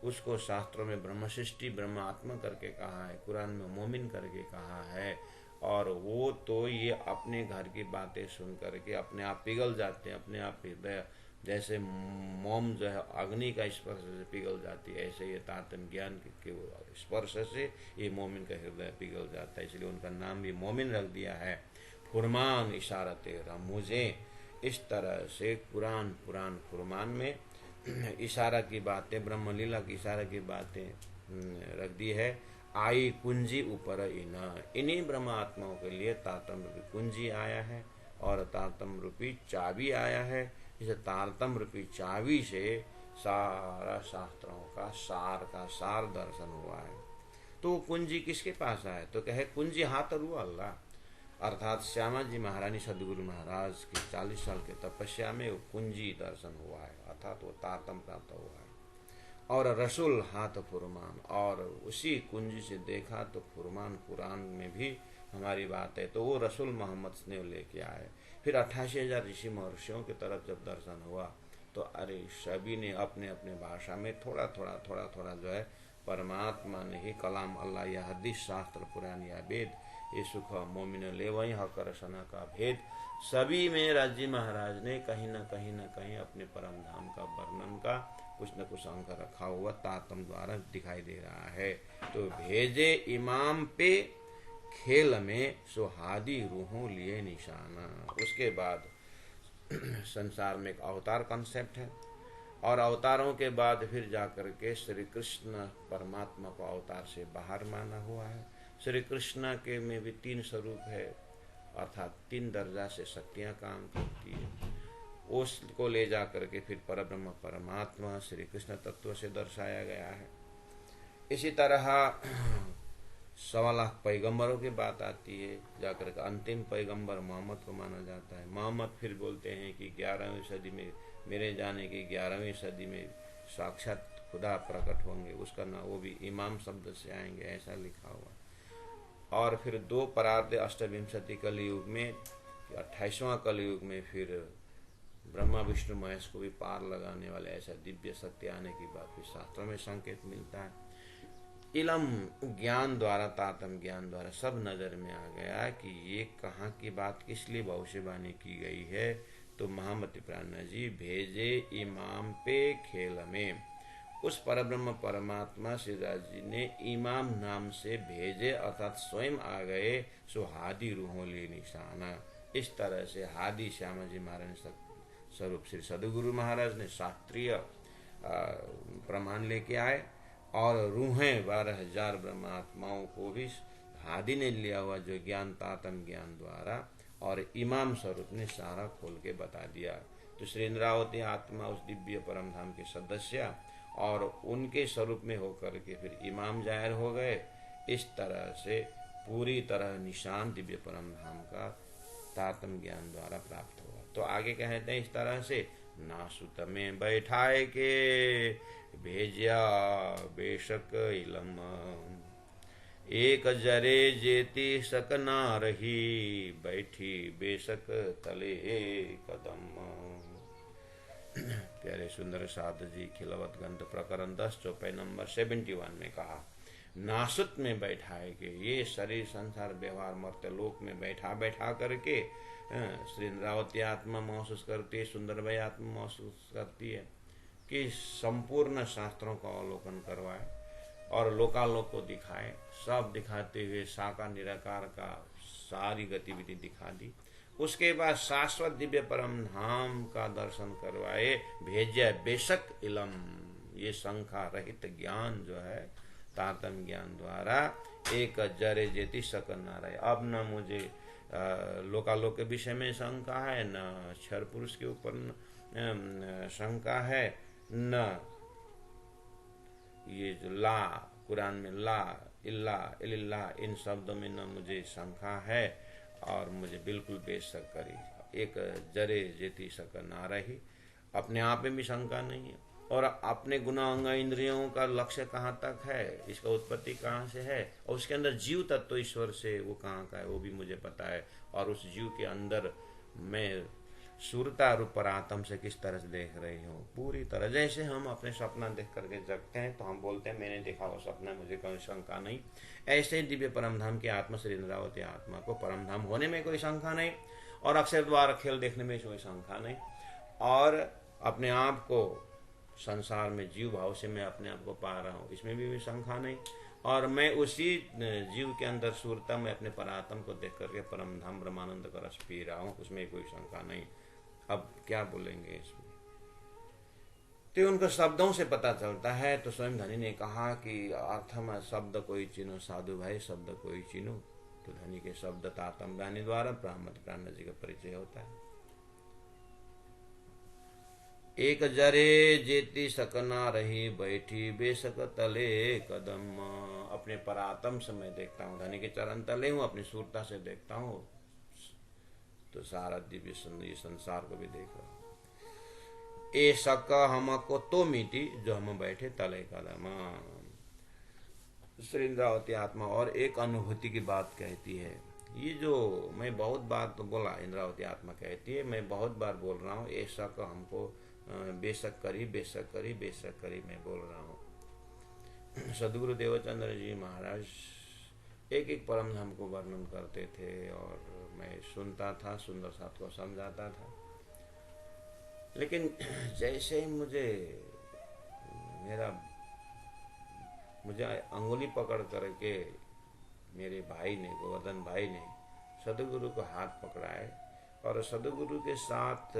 उसको शास्त्रों में ब्रह्म सृष्टि ब्रह्मात्मा करके कहा है, कुरान में मोमिन करके कहा है। और वो तो ये अपने घर की बातें सुन करके अपने आप पिघल जाते हैं, अपने आप हृदय जैसे मोम जो है अग्नि का स्पर्श से पिघल जाती है, ऐसे ये तारतम्य ज्ञान के स्पर्श से ये मोमिन का हृदय पिघल जाता है। इसलिए उनका नाम भी मोमिन रख दिया है। फुरमान इशारते रमूजे, इस तरह से कुरान फुरमान में इशारा की बातें, ब्रह्मलीला की इशारा की बातें रख दी है। आई कुंजी ऊपर इन्हीं ब्रह्म आत्माओं के लिए तारतम रूपी कुंजी आया है और तारतम रूपी चाबी आया है। इस तारतम रूपी चाबी से सारा शास्त्रों का सार दर्शन हुआ है। तो कुंजी किसके पास आए? तो कहे कुंजी हाथ रुआ अल्लाह, अर्थात श्यामा जी महारानी सदगुरु महाराज की 40 साल के तपस्या में वो कुंजी दर्शन हुआ है, अर्थात वो तारतम प्राप्त हुआ है। और रसूल हाथ फुरमान, और उसी कुंजी से देखा तो फुरमान कुरान में भी हमारी बात है, तो वो रसूल मोहम्मद ने लेके आए। फिर 88,000 ऋषि महर्षियों की तरफ जब दर्शन हुआ तो अरे सभी ने अपने अपने भाषा में थोड़ा थोड़ा जो है परमात्मा ने ही कलाम अल्लाह या हदीस शास्त्र पुराण या वेद ये सुख मोमिन ले वही हकर सना का भेद, सभी में राजी महाराज ने कहीं न कहीं अपने परम धाम का वर्णन का कुछ न कुछ अंक रखा हुआ तारतम द्वारा दिखाई दे रहा है। तो भेजे इमाम पे खेल में सुहादी रूहों लिए निशाना। उसके बाद संसार में एक अवतार कॉन्सेप्ट है, और अवतारों के बाद फिर जाकर के श्री कृष्ण परमात्मा को अवतार से बाहर माना हुआ है। श्री कृष्ण के में भी 3 स्वरूप है, अर्थात 3 दर्जा से शक्तियाँ काम करती है। उसको ले जा करके फिर परब्रह्म परमात्मा श्री कृष्ण तत्व से दर्शाया गया है। इसी तरह 1.25 लाख पैगंबरों की बात आती है, जाकर के अंतिम पैगंबर मोहम्मद को माना जाता है। मोहम्मद फिर बोलते हैं कि 11वीं सदी में, मेरे जाने की 11वीं सदी में साक्षात खुदा प्रकट होंगे, उसका ना वो भी इमाम शब्द से आएंगे, ऐसा लिखा हुआ। और फिर 2 परार्ध अष्टविंशति कलयुग में, 28वां कलयुग में फिर ब्रह्मा विष्णु महेश को भी पार लगाने वाले ऐसा दिव्य शक्ति आने की बात भी शास्त्रों में संकेत मिलता है। इलम ज्ञान द्वारा, तातम ज्ञान द्वारा सब नजर में आ गया कि ये कहाँ की बात किस लिए भविष्यवाणी की गई है। तो महामति प्राणा जी भेजे इमाम पे खेल में, उस परब्रह्म परमात्मा श्री राज जी ने इमाम नाम से भेजे, अर्थात स्वयं आ गए। सो हादी रूहों ले निशाना, इस तरह से हादी श्यामा जी महाराज स्वरूप श्री सदगुरु महाराज ने शास्त्रीय प्रमाण लेके आए, और रूहें 12,000 ब्रह्मात्माओं को भी हादी ने लिया हुआ, जो ज्ञान तातम ज्ञान द्वारा और इमाम स्वरूप ने सारा खोल के बता दिया। तो श्री इंद्रावती आत्मा उस दिव्य परम धाम के सदस्य और उनके स्वरूप में होकर के फिर इमाम जाहिर हो गए। इस तरह से पूरी तरह निशान दिव्य परम धाम का तातम ज्ञान द्वारा प्राप्त हुआ। तो आगे कहते हैं इस तरह से, नासुत में बैठाए के भेजिया बेशक इलम, एक जरे जेती सक ना रही, बैठी बेशक तले कदम। प्यारे सुंदर साध जी खिलवत ग्रंथ प्रकरण 10 चौपाई नंबर 71 में कहा, नासुत में बैठाए के, ये शरीर संसार व्यवहार मर्त्य लोक में बैठा बैठा करके श्री इंद्रावती आत्मा महसूस करती है, सुंदरबाई आत्मा महसूस करती है कि संपूर्ण शास्त्रों का अवलोकन करवाए और लोकालोक को दिखाए। सब दिखाते हुए साकार निराकार का सारी गतिविधि दिखा दी। उसके बाद शाश्वत दिव्य परम धाम का दर्शन करवाए। भेजे बेशक इलम, ये शंका रहित ज्ञान जो है तातम ज्ञान द्वारा, एक जरे जेती सकन ना रहे। अब न मुझे लोकालोक के विषय में शंका है, न क्षर पुरुष के ऊपर शंका है, न ये जो ला कुरान में ला इल्ला इल्ला इन शब्दों में न मुझे शंका है, और मुझे बिल्कुल बेशक करी। एक जरे जेती सकन ना रही, अपने आप में भी शंका नहीं है, और अपने गुना अंग इंद्रियों का लक्ष्य कहाँ तक है, इसका उत्पत्ति कहाँ से है, और उसके अंदर जीव तत्व ईश्वर से वो कहाँ का है वो भी मुझे पता है। और उस जीव के अंदर मैं सूरता रूप पर आत्म से किस तरह से देख रही हूँ, पूरी तरह। जैसे हम अपने सपना देख करके जगते हैं तो हम बोलते हैं मैंने देखा वो सपना, मुझे कोई शंका नहीं। ऐसे ही दिव्य परमधाम की आत्मा श्री इंद्रावती आत्मा को परमधाम होने में कोई शंका नहीं, और अक्षर द्वार खेल देखने में कोई शंका नहीं, और अपने आप को संसार में जीव भाव से मैं अपने आप को पा रहा हूँ, इसमें भी शंका नहीं, और मैं उसी जीव के अंदर सूरता में अपने परात्म को देख करके परम धाम ब्रह्मानंद का रस पी रहा हूँ, उसमें कोई शंका नहीं। अब क्या बोलेंगे इसमें, तो उनको शब्दों से पता चलता है। तो स्वयं धनी ने कहा कि अर्थम शब्द कोई चिन्हो साधु भाई, शब्द कोई चिन्हो। तो धनी के शब्द तातम गाने द्वारा ब्राह्मण प्राण जी का परिचय होता है। एक जरे जेती सकना रही बैठी बेसक तले कदम। अपने परातम से मैं देखता हूँ, धनी के चरण तले हूँ, अपनी सूरता से देखता हूँ तो सारा दिव्य संसार को भी देख रहा हूँ। ए सक हमको तो मीठी जो हम बैठे तले कदम। श्री इंद्रावती आत्मा और एक अनुभूति की बात कहती है, ये जो मैं बहुत बार तो बोला, इंद्रावती आत्मा कहती है, मैं बहुत बार बोल रहा हूँ, ऐसा का हमको बेशक करी बेशक करी बेशक करी, मैं बोल रहा हूँ। सदगुरु देवचंद्र जी महाराज एक एक परम धाम को वर्णन करते थे और मैं सुनता था, सुंदर साथ को समझाता था। लेकिन जैसे ही मुझे अंगुली पकड़ करके मेरे भाई ने, गोवर्धन भाई ने सदगुरु को हाथ पकड़ा है और सदगुरु के साथ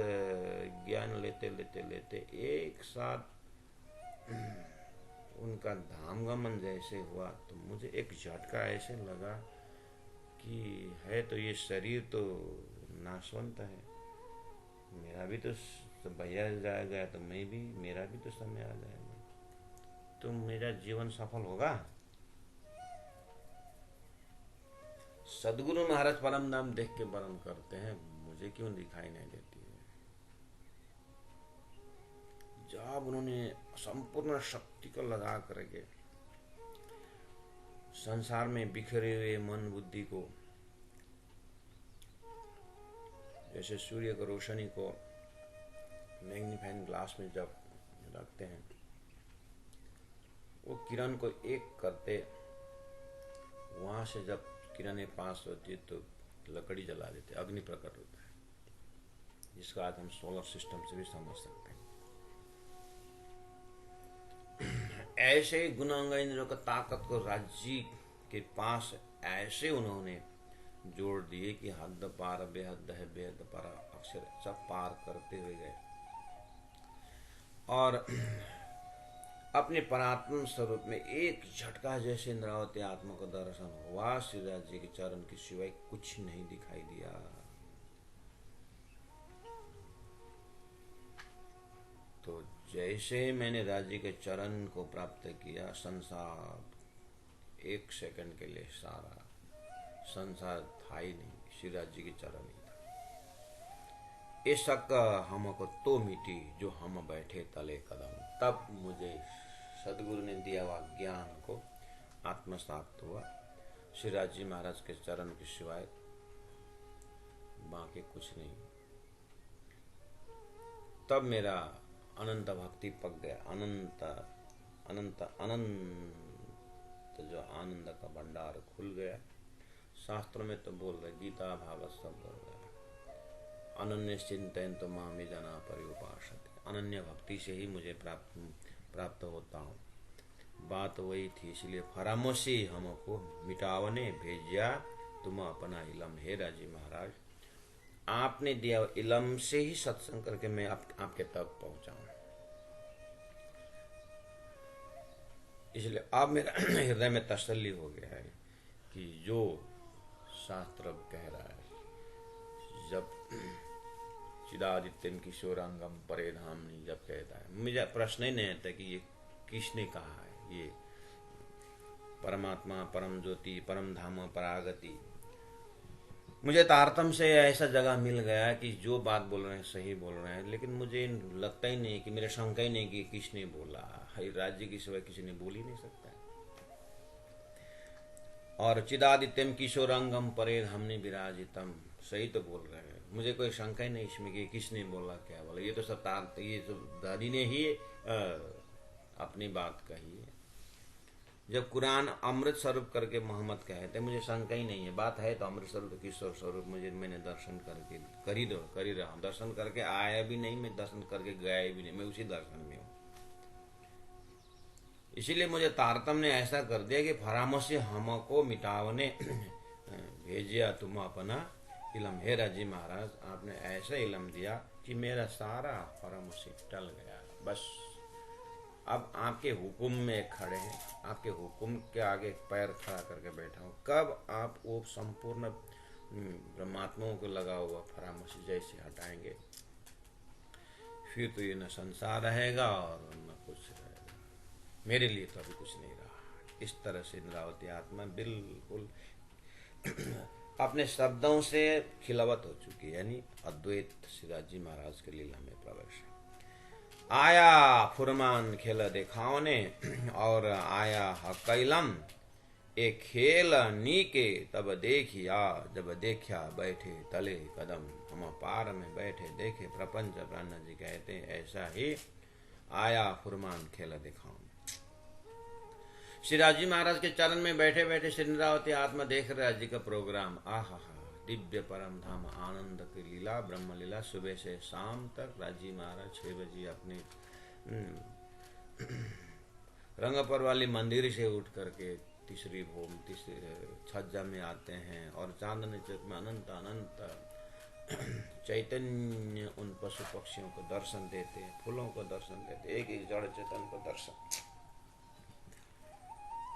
ज्ञान लेते लेते लेते एक साथ उनका धाम गमन जैसे हुआ तो मुझे एक झटका ऐसे लगा कि है तो ये शरीर तो नाशवंत है, मेरा भी तो भैया जाएगा तो मेरा भी तो समय आ जाएगा, तो मेरा जीवन सफल होगा। सदगुरु महाराज परम धाम देख के वर्ण करते हैं, मुझे क्यों दिखाई नहीं देती है। जब उन्होंने संपूर्ण शक्ति को लगा करके संसार में बिखरे हुए मन बुद्धि को, जैसे सूर्य की रोशनी को मैग्नीफाइंग ग्लास में जब रखते हैं, वो किरण को एक करते, वहां से जब किरणें पास होती है तो लकड़ी जला देते, अग्नि प्रकट होता है, जिसका आज हम सोलर सिस्टम से भी समझ सकते हैं। ऐसे ही गुणांग इंद्रियों का ताकत को राज्य के पास ऐसे उन्होंने जोड़ दिए कि हद पार बेहद है, बेहद पार अक्षर सब पार करते हुए गए और अपने परात्म स्वरूप में एक झटका जैसे इंद्रावती आत्मा को दर्शन हुआ, श्रीराज जी के चरण के सिवाय कुछ नहीं दिखाई दिया। तो जैसे मैंने राज्य के चरण को प्राप्त किया, संसार एक सेकंड के लिए सारा संसार था ही नहीं, श्रीराज जी के चरण ही था। ऐसा हमको तो मिटी जो हम बैठे तले कदम। तब मुझे सदगुरु ने दिया हुआ ज्ञान को आत्मसात हुआ, श्रीराज जी महाराज के चरण के सिवाय बाकी कुछ नहीं। तब मेरा अनंत भक्ति पक गया, अनंत अनंत अनंत जो आनंद का भंडार खुल गया। शास्त्र में तो बोल रहे, गीता भागवत सब बोल रहे, अनन्य चिंतन तो मामी जना पर्युपासते, अनन्य भक्ति से ही मुझे प्राप्त होता हूँ। बात वही थी, इसलिए फरामोशी हमको मिटावने भेजिया तुम अपना इलम। हे राजी महाराज, आपने दिया इलम से ही सत्संग करके मैं आपके तक पहुंचा हूं। इसलिए अब मेरा हृदय में तसल्ली हो गया है कि जो शास्त्र कह रहा है, जब चिदादित्यम किशोरांगम परे धामनी जब कहता है, मुझे प्रश्न ही नहीं आता कि ये किसने कहा है। ये परमात्मा, परम ज्योति, परम धाम, परागति, मुझे तारतम से ऐसा जगह मिल गया कि जो बात बोल रहे हैं सही बोल रहे हैं, लेकिन मुझे लगता ही नहीं कि, मेरे शंका ही नहीं कि किसने बोला। राज्य की सिवाय किसी ने बोल ही नहीं सकता है। और चिदादित्यम किशोरांगम परे हमने विराजितम, सही तो बोल रहे हैं, मुझे कोई शंका ही नहीं इसमें कि किसने बोला क्या बोला। ये तो सब ये सब दादी ने ही अपनी बात कही है। जब कुरान अमृत स्वरूप करके मोहम्मद कहते, मुझे शंका ही नहीं है, बात है तो अमृत स्वरूप किशोर स्वरूप। मैंने दर्शन करके कर ही रहा हूँ, दर्शन करके आया भी नहीं, मैं दर्शन करके गया भी नहीं, मैं उसी दर्शन में हूँ। इसीलिए मुझे तारतम ने ऐसा कर दिया कि फरामोशी हमको मिटावने भेजिया तुम अपना इलम। हे राजी महाराज, आपने ऐसा इलम दिया कि मेरा सारा फरामोशी टल गया। बस अब आपके हुक्म में खड़े हैं, आपके हुक्म के आगे पैर खड़ा करके बैठा हूँ। कब आप वो संपूर्ण ब्रह्मात्माओं को लगा हुआ फरामोशी जैसे हटाएंगे, फिर तो ये न संसार रहेगा और न कुछ रहेगा, मेरे लिए तो अभी कुछ नहीं रहा। इस तरह से इंद्रावती आत्मा बिल्कुल अपने शब्दों से खिलावत हो चुकी है, यानी अद्वैत शिवाजी महाराज के लीला में प्रवेश। आया फुरमान खेल देखाओने और आया हकैलम, एक खेल नीके तब देखिया, जब देखा बैठे तले कदम। हम पार में बैठे देखे प्रपंच, ब्रह्मा जी कहते हैं ऐसा ही आया फुरमान खेल दिखाओ। श्री राजी महाराज के चरण में बैठे बैठे श्री इंद्रावती आत्मा देख रहे जी का प्रोग्राम। आहा, दिव्य परम धाम आनंद की लीला, ब्रह्म लीला। सुबह से शाम तक राजी महाराज 6 बजे अपने रंगपर वाली मंदिर से उठ करके तीसरी छज्जा में आते हैं और चांदनी चौक में अनंत अनंत चैतन्य उन पशु पक्षियों को दर्शन देते हैं, फूलों को दर्शन देते, एक एक जड़ चेतन को दर्शन।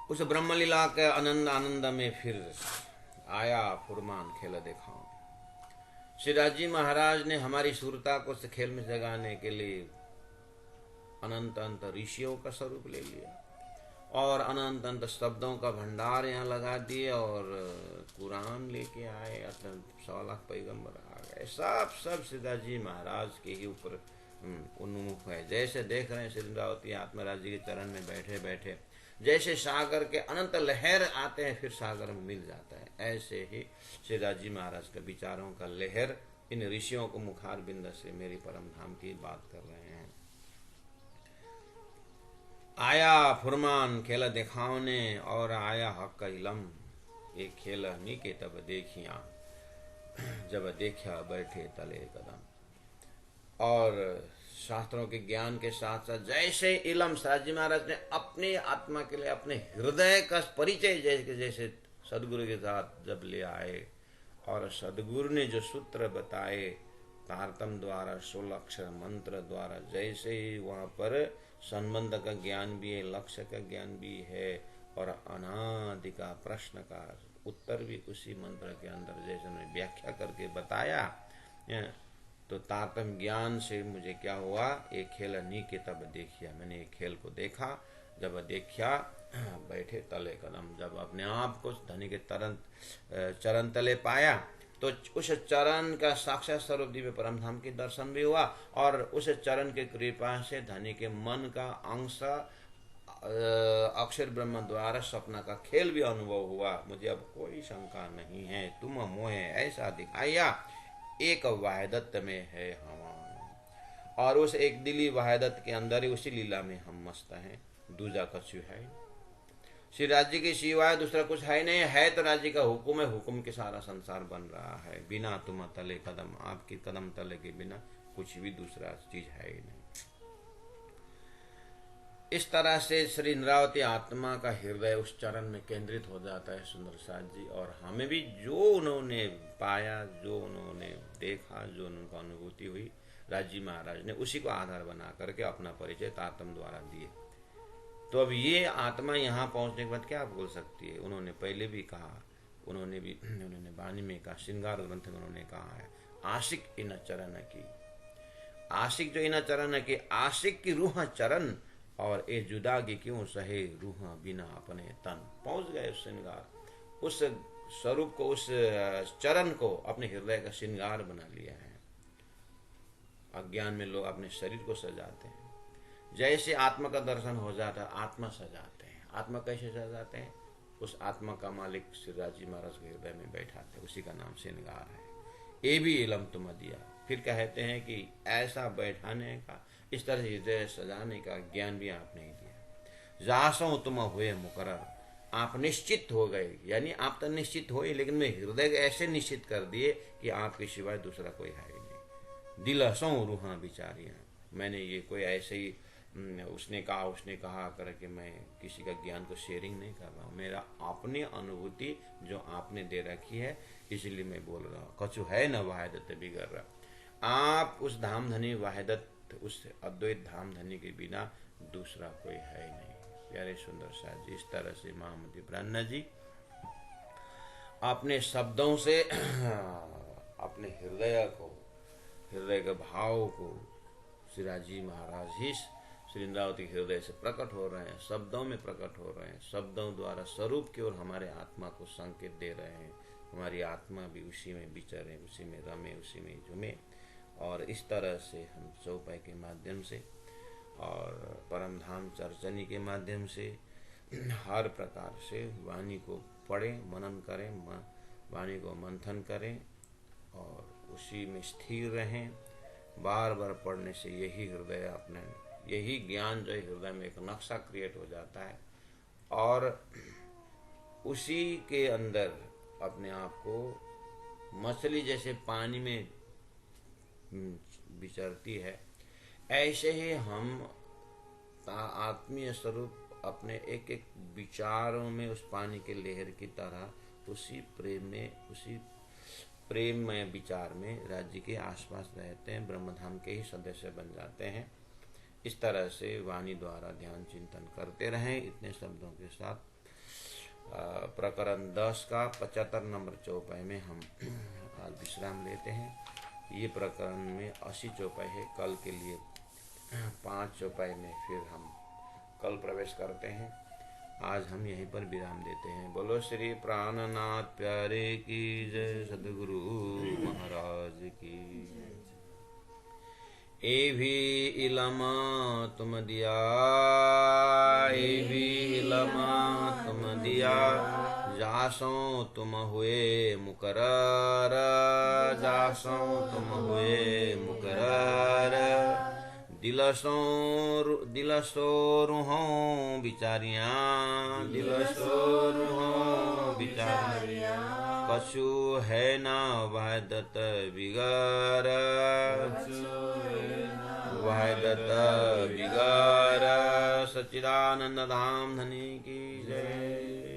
उस ब्रह्मलीला के आनंद आनंद में फिर आया फुरमान खेल दिखाओ। श्री राजी महाराज ने हमारी सुरता को इस खेल में जगाने के लिए अनंत अनंत ऋषियों का स्वरूप ले लिया और अनंत अनंत शब्दों का भंडार यहाँ लगा दिए और कुरान लेके आए, 100 लाख पैगंबर आ गए। सब सीताजी महाराज के ही ऊपर उन्मुख है। जैसे देख रहे हैं श्री इंद्रावती आत्मराज जी के चरण में बैठे बैठे जैसे सागर के अनंत लहर आते हैं फिर सागर में मिल जाता है, ऐसे ही श्री राजी महाराज के विचारों का लहर इन ऋषियों को मुखार बिंद से मेरी परम धाम की बात कर रहे हैं। आया फुरमान खेल दिखाओने और आया हक इलम, एक खेल नीके तब देखिया, जब देखा बैठे तले कदम। और शास्त्रों के ज्ञान के साथ साथ जैसे इलम साजी महाराज ने अपने आत्मा के लिए अपने हृदय का परिचय जैसे सदगुरु के साथ जब ले आए और सदगुरु ने जो सूत्र बताए तारतम द्वारा 16 अक्षर मंत्र द्वारा, जैसे ही वहाँ पर संबंध का ज्ञान भी है, लक्ष्य का ज्ञान भी है और अनादि का प्रश्न का उत्तर भी उसी मंत्र के अंदर जैसे उन्होंने व्याख्या करके बताया, तो तारतम ज्ञान से मुझे क्या हुआ, एक खेल नीके तब देखिया, मैंने एक खेल को देखा, जब देखा बैठे तले कदम, जब अपने आप को धनी के चरण तले पाया तो उस चरण का साक्षात स्वरूप दिव्य परमधाम के दर्शन भी हुआ और उस चरण के कृपा से धनी के मन का अंश अक्षर ब्रह्म द्वारा सपना का खेल भी अनुभव हुआ। मुझे अब कोई शंका नहीं है, तुम मोहे ऐसा दिखाया एक वाहिदत में है हवा, और उस एक दिली वाहिदत के अंदर ही उसी लीला में हम मस्त हैं, दूजा कछु है श्री राज्य के सिवाय दूसरा कुछ है नहीं, है तो राज्य का हुक्म है, हुक्म के सारा संसार बन रहा है, बिना तुम तले कदम, आपके कदम तले के बिना कुछ भी दूसरा चीज है ही नहीं। इस तरह से श्री इंद्रावती आत्मा का हृदय उस चरण में केंद्रित हो जाता है सुंदर साथ जी, और हमें भी जो उन्होंने पाया, जो उन्होंने देखा, जो उनको अनुभूति हुई, राजी महाराज ने उसी को आधार बना करके अपना परिचय तारतम द्वारा दिए। तो अब ये आत्मा यहाँ पहुंचने के बाद क्या बोल सकती है? उन्होंने पहले भी कहा, उन्होंने वाणी में कहा, श्रृंगार ग्रंथ में उन्होंने कहा है, आशिक इन चरण की, आशिक जो इन चरण की, आशिक की रूह चरण और ए जुदागी क्यों सहे रूह बिना अपने तन। पहुंच गए उस श्रृंगार, उस स्वरूप को, उस चरण को अपने हृदय का श्रृंगार बना लिया है। अज्ञान में लोग अपने शरीर को सजाते हैं, जैसे आत्मा का दर्शन हो जाता है आत्मा सजाते हैं। आत्मा कैसे सजाते हैं? उस आत्मा का मालिक श्री राजी महाराज के हृदय में बैठाते हैं, उसी का नाम श्रृंगार है। ये भी इलम तुम दिया। फिर कहते हैं कि ऐसा बैठाने का, इस तरह से हृदय सजाने का ज्ञान भी आपने ही दिया। जासों तुम हुए मुकर्रर, आप निश्चित हो गए, यानी आप तो निश्चित हो ही, लेकिन मैं हृदय ऐसे निश्चित कर दिए कि आपके सिवाय दूसरा कोई है ही नहीं। दिलसों रूहां बिचारियां, मैंने ये कोई ऐसे ही उसने कहा करके मैं किसी का ज्ञान को शेयरिंग नहीं कर रहा हूँ। मेरा अपनी अनुभूति जो आपने दे रखी है, इसलिए मैं बोल रहा हूँ। कछु है न वाहिदत बिगड़ रहा। आप उस धामधनी वाहिदत, उस अद्वैत धामधनी के बिना दूसरा कोई है ही नहीं। प्यारे सुंदर साथ जी, इस तरह से महामती ब्रह्मा जी अपने शब्दों से अपने हृदय के भाव को श्रीराजी महाराज ही श्री इंद्रावती हृदय से प्रकट हो रहे हैं, शब्दों में प्रकट हो रहे हैं, शब्दों द्वारा स्वरूप की ओर हमारे आत्मा को संकेत दे रहे हैं। हमारी आत्मा भी उसी में विचरे, उसी में रमे, उसी में झूमे। और इस तरह से हम चौपाई के माध्यम से और परमधाम चर्चनी के माध्यम से हर प्रकार से वाणी को पढ़ें, मनन करें, वाणी को मंथन करें और उसी में स्थिर रहें। बार बार पढ़ने से यही हृदय अपने, यही ज्ञान जो हृदय में एक नक्शा क्रिएट हो जाता है और उसी के अंदर अपने आप को मछली जैसे पानी में विचरती है, ऐसे ही हम आत्मीय स्वरूप अपने एक एक विचारों में उस पानी के लहर की तरह उसी प्रेम में, उसी प्रेममय विचार में राज्य के आसपास रहते हैं, ब्रह्मधाम के ही सदस्य बन जाते हैं। इस तरह से वाणी द्वारा ध्यान चिंतन करते रहें। इतने शब्दों के साथ प्रकरण 10 का 75 नंबर चौपाई में हम आज विश्राम लेते हैं। ये प्रकरण में 80 चौपाई है। कल के लिए 5 चौपाई में फिर हम कल प्रवेश करते हैं। आज हम यहीं पर विराम देते हैं। बोलो श्री प्राणनाथ प्यारे की जय, सद्गुरु महाराज की। ए भी इलम तुम दिया, ए भी इलम तुम दिया, जासों तुम हुए मुकर्रर, जासों तुम हुए मुकर्रर। दिलसो रूहों बिचारियां, दिलसो रूहों बिचारियां, कछु है ना वहदत बिगार, वहदत बिगार। सच्चिदानंद धाम धनी की जय।